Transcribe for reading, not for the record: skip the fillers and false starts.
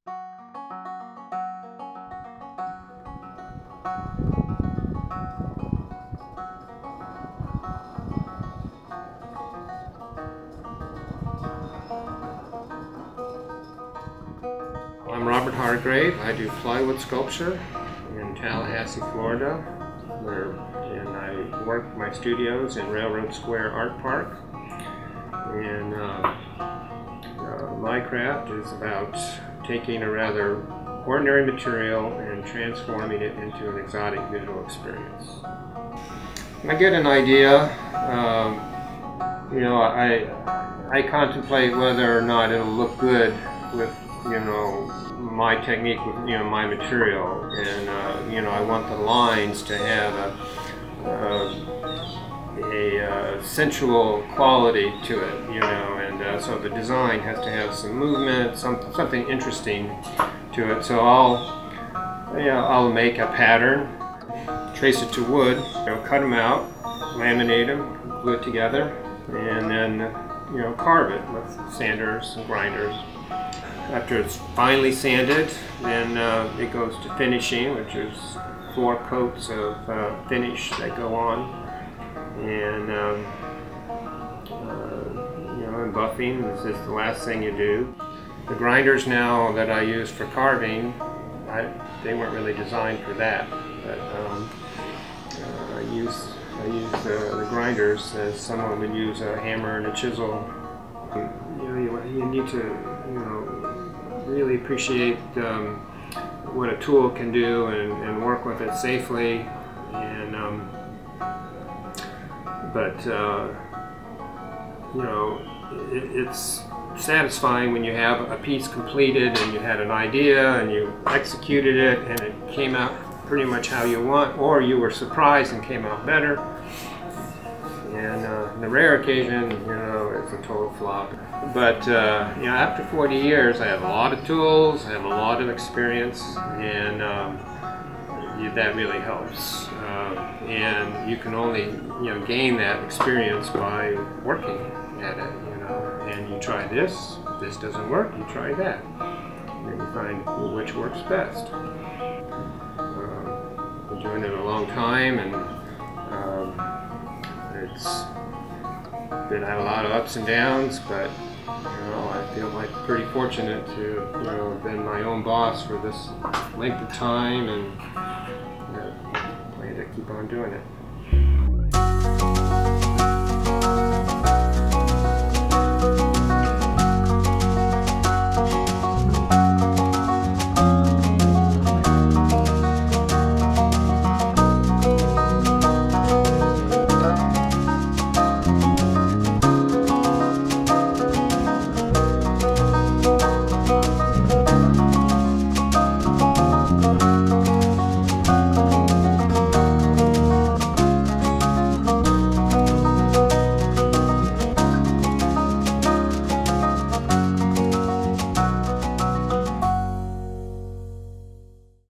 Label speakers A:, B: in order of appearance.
A: I'm Robert Hargrave. I do plywood sculpture in Tallahassee, Florida, and I work my studios in Railroad Square Art Park. And my craft is about taking a rather ordinary material and transforming it into an exotic visual experience. When I get an idea, I contemplate whether or not it'll look good with my technique with my material, and I want the lines to have a sensual quality to it, and so the design has to have some movement, something interesting to it. So I'll make a pattern, trace it to wood, cut them out, laminate them, glue it together, and then carve it with sanders and grinders. After it's finely sanded, then it goes to finishing, which is 4 coats of finish that go on, and and buffing. This is the last thing you do. The grinders now that I use for carving, they weren't really designed for that, but I use the grinders as someone would use a hammer and a chisel. You need to really appreciate what a tool can do and work with it safely, and it's satisfying when you have a piece completed and you had an idea and you executed it and it came out pretty much how you want, or you were surprised and came out better. And the rare occasion, it's a total flop. But after 40 years, I have a lot of tools, I have a lot of experience, and that really helps. And you can only gain that experience by working at it. And you try this. If this doesn't work, you try that, and you find which works best. I've been doing it a long time, and it's been had a lot of ups and downs, but I feel like pretty fortunate to have been my own boss for this length of time, and plan to keep on doing it.